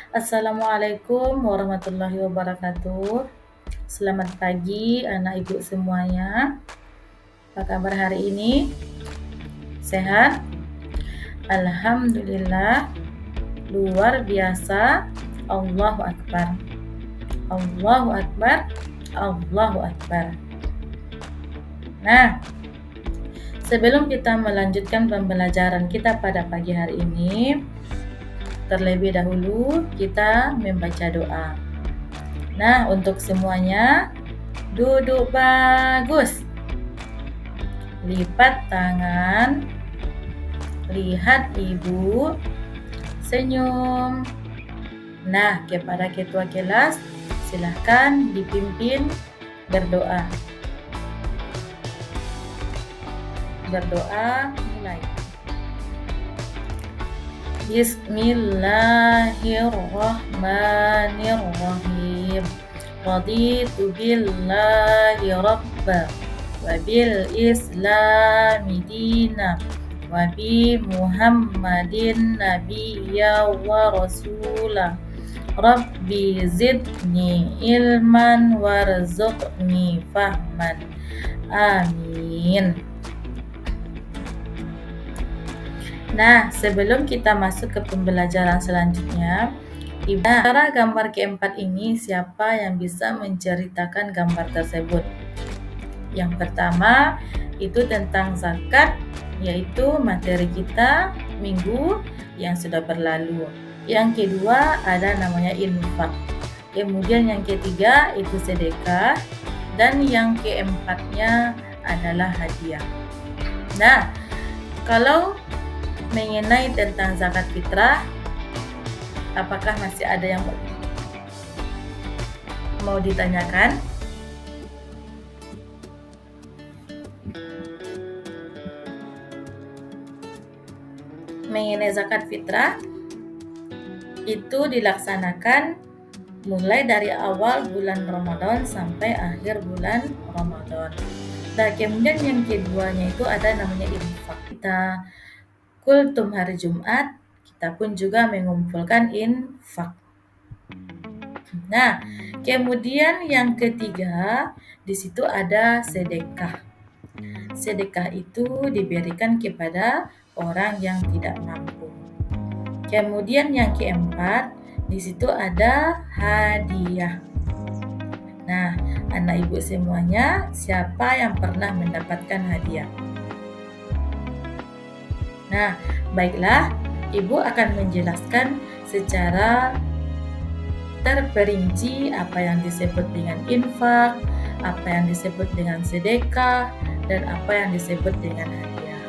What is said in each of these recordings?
Assalamualaikum warahmatullahi wabarakatuh. Selamat pagi anak ibu semuanya. Apa kabar hari ini? Sehat? Alhamdulillah. Luar biasa. Allahu Akbar. Allahu Akbar. Allahu Akbar. Nah, sebelum kita melanjutkan pembelajaran kita pada pagi hari ini, terlebih dahulu kita membaca doa. Nah, untuk semuanya duduk bagus. Lipat tangan. Lihat ibu. Senyum. Nah, kepada ketua kelas, silahkan dipimpin berdoa. Berdoa mulai. Bismillahirrahmanirrahim. Raditu billahi rabba wa bil islami dina wa bi Muhammadin nabiyya wa rasula. Rabbi zidni ilman warzuqni fahman. Amin. Nah, sebelum kita masuk ke pembelajaran selanjutnya, cara gambar keempat ini siapa yang bisa menceritakan gambar tersebut? Yang pertama itu tentang zakat, yaitu materi kita minggu yang sudah berlalu. Yang kedua ada namanya infak. Kemudian yang ketiga itu sedekah, dan yang keempatnya adalah hadiah. Nah, kalau mengenai tentang zakat fitrah, apakah masih ada yang mau ditanyakan? Mengenai zakat fitrah itu dilaksanakan mulai dari awal bulan Ramadan sampai akhir bulan Ramadan. Nah, kemudian yang keduanya itu ada namanya infak. Kita kultum hari Jumat, kita pun juga mengumpulkan infak. Nah, kemudian yang ketiga, di situ ada sedekah. Sedekah itu diberikan kepada orang yang tidak mampu. Kemudian yang keempat, di situ ada hadiah. Nah, anak ibu semuanya, siapa yang pernah mendapatkan hadiah? Nah, baiklah, ibu akan menjelaskan secara terperinci apa yang disebut dengan infak, apa yang disebut dengan sedekah, dan apa yang disebut dengan hadiah.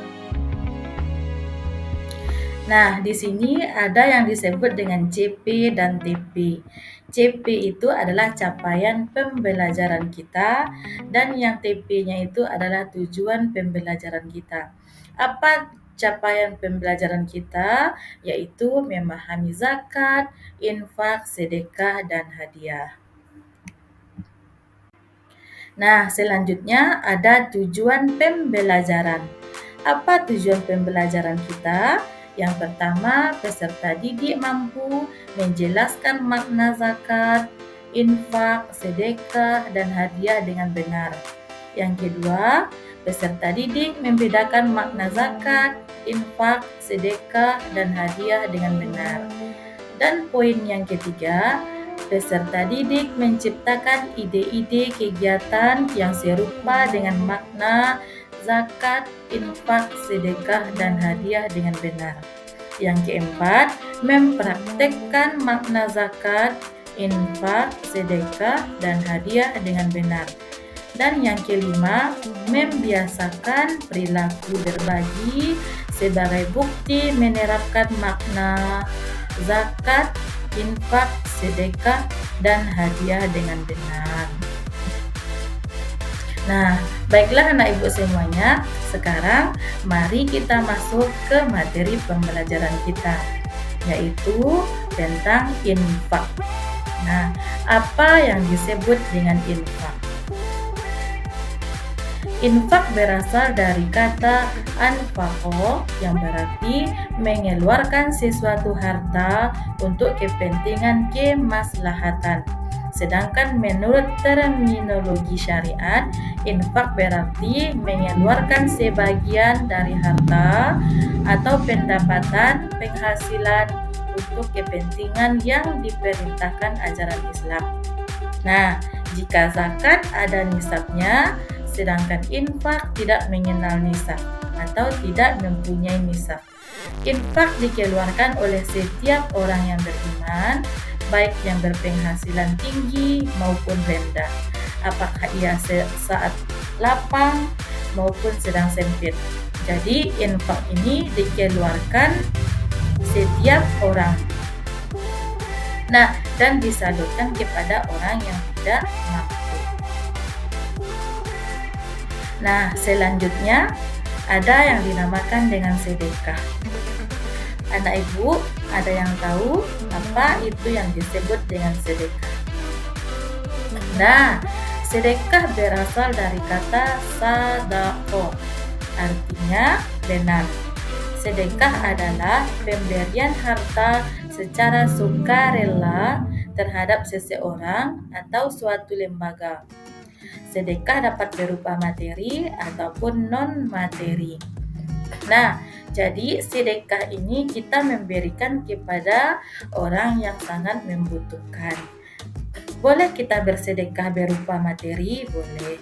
Nah, di sini ada yang disebut dengan CP dan TP. CP itu adalah capaian pembelajaran kita, dan yang TP-nya itu adalah tujuan pembelajaran kita. Apa capaian pembelajaran kita? Yaitu memahami zakat, infak, sedekah, dan hadiah. Nah, selanjutnya ada tujuan pembelajaran. Apa tujuan pembelajaran kita? Yang pertama, peserta didik mampu menjelaskan makna zakat, infak, sedekah, dan hadiah dengan benar. Yang kedua, peserta didik membedakan makna zakat, infak, sedekah, dan hadiah dengan benar. Dan poin yang ketiga, peserta didik menciptakan ide-ide kegiatan yang serupa dengan makna zakat, infak, sedekah, dan hadiah dengan benar. Yang keempat, mempraktekkan makna zakat, infak, sedekah, dan hadiah dengan benar. Dan yang kelima, membiasakan perilaku berbagi sebagai bukti menerapkan makna zakat, infak, sedekah, dan hadiah dengan benar. Nah, baiklah anak ibu semuanya, sekarang mari kita masuk ke materi pembelajaran kita, yaitu tentang infak. Nah, apa yang disebut dengan infak? Infak berasal dari kata anfaqo yang berarti mengeluarkan sesuatu harta untuk kepentingan kemaslahatan. Sedangkan menurut terminologi syariat, infak berarti mengeluarkan sebagian dari harta atau pendapatan penghasilan untuk kepentingan yang diperintahkan ajaran Islam. Nah, jika zakat ada nisabnya, sedangkan infak tidak mengenal nisab atau tidak mempunyai nisab. Infak dikeluarkan oleh setiap orang yang beriman, baik yang berpenghasilan tinggi maupun rendah. Apakah ia saat lapang maupun sedang sempit. Jadi infak ini dikeluarkan setiap orang. Nah, dan disalurkan kepada orang yang tidak mampu. Nah, selanjutnya ada yang dinamakan dengan sedekah. Anak ibu, ada yang tahu apa itu yang disebut dengan sedekah? Nah, sedekah berasal dari kata sadaqah, artinya benar. Sedekah adalah pemberian harta secara sukarela terhadap seseorang atau suatu lembaga. Sedekah dapat berupa materi ataupun non-materi. Nah, jadi sedekah ini kita memberikan kepada orang yang sangat membutuhkan. Boleh kita bersedekah berupa materi? Boleh.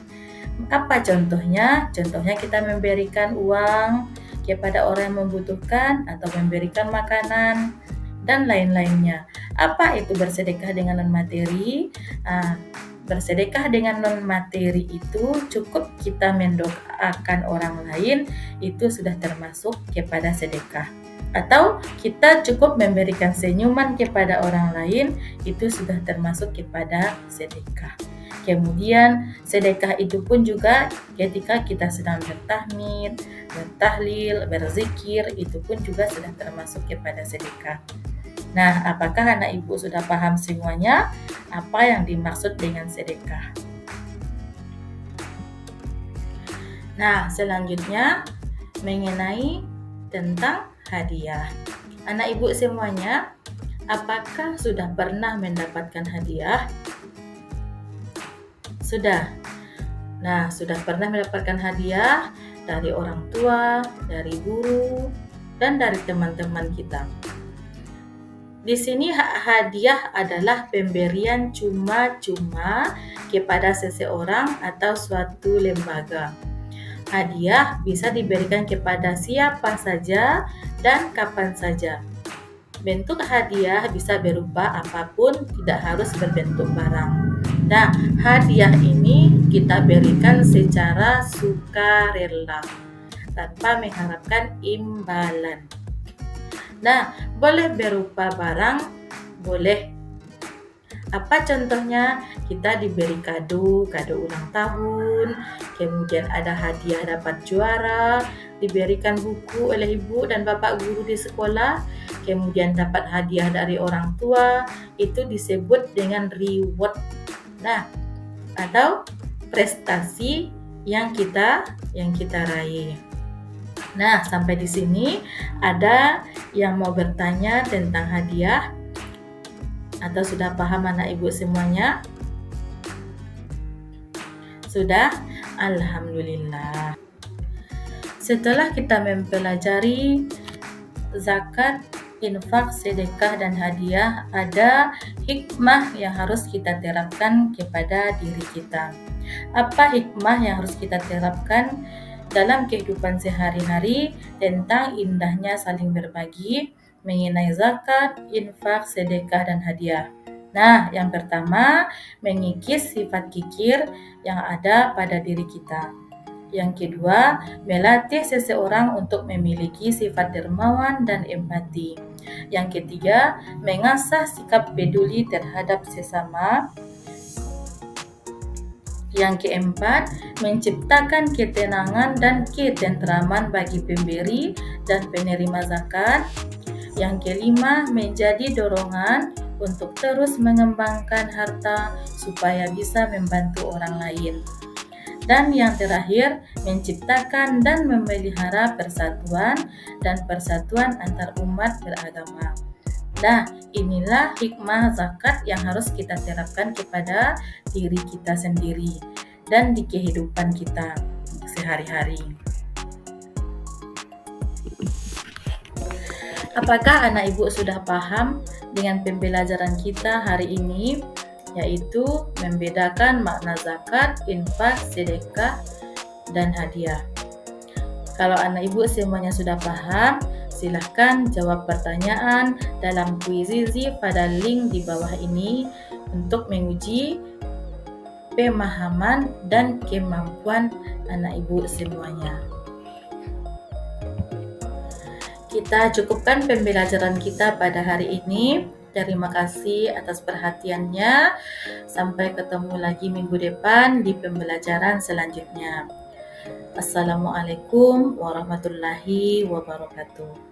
Apa contohnya? Contohnya kita memberikan uang kepada orang yang membutuhkan atau memberikan makanan dan lain-lainnya. Apa itu bersedekah dengan non-materi? Bersedekah dengan non-materi itu cukup kita mendoakan orang lain, itu sudah termasuk kepada sedekah. Atau kita cukup memberikan senyuman kepada orang lain, itu sudah termasuk kepada sedekah. Kemudian sedekah itu pun juga ketika kita sedang bertahmid, bertahlil, berzikir, itu pun juga sudah termasuk kepada sedekah. Nah, apakah anak ibu sudah paham semuanya apa yang dimaksud dengan sedekah? Nah, selanjutnya mengenai tentang hadiah. Anak ibu semuanya, apakah sudah pernah mendapatkan hadiah? Sudah. Nah, sudah pernah mendapatkan hadiah dari orang tua, dari guru, dan dari teman-teman kita. Di sini hadiah adalah pemberian cuma-cuma kepada seseorang atau suatu lembaga. Hadiah bisa diberikan kepada siapa saja dan kapan saja. Bentuk hadiah bisa berupa apapun, tidak harus berbentuk barang. Nah, hadiah ini kita berikan secara sukarela tanpa mengharapkan imbalan. Nah, boleh berupa barang, boleh. Apa contohnya? Kita diberi kado ulang tahun, kemudian ada hadiah dapat juara, diberikan buku oleh ibu dan bapak guru di sekolah, kemudian dapat hadiah dari orang tua, itu disebut dengan reward. Nah, atau prestasi yang kita raih. Nah, sampai di sini ada yang mau bertanya tentang hadiah? Atau sudah paham anak ibu semuanya? Sudah? Alhamdulillah. Setelah kita mempelajari zakat, infak, sedekah, dan hadiah, ada hikmah yang harus kita terapkan kepada diri kita. Apa hikmah yang harus kita terapkan dalam kehidupan sehari-hari tentang indahnya saling berbagi mengenai zakat, infak, sedekah, dan hadiah? Nah, yang pertama, mengikis sifat kikir yang ada pada diri kita. Yang kedua, melatih seseorang untuk memiliki sifat dermawan dan empati. Yang ketiga, mengasah sikap peduli terhadap sesama. Yang keempat, menciptakan ketenangan dan ketentraman bagi pemberi dan penerima zakat. Yang kelima, menjadi dorongan untuk terus mengembangkan harta supaya bisa membantu orang lain. Dan yang terakhir, menciptakan dan memelihara persatuan dan persatuan antar umat beragama. Nah, inilah hikmah zakat yang harus kita terapkan kepada diri kita sendiri dan di kehidupan kita sehari-hari. Apakah anak ibu sudah paham dengan pembelajaran kita hari ini, yaitu membedakan makna zakat, infak, sedekah, dan hadiah? Kalau anak ibu semuanya sudah paham, silahkan jawab pertanyaan dalam kuizizi pada link di bawah ini untuk menguji pemahaman dan kemampuan anak ibu semuanya. Kita cukupkan pembelajaran kita pada hari ini. Terima kasih atas perhatiannya. Sampai ketemu lagi minggu depan di pembelajaran selanjutnya. Assalamualaikum warahmatullahi wabarakatuh.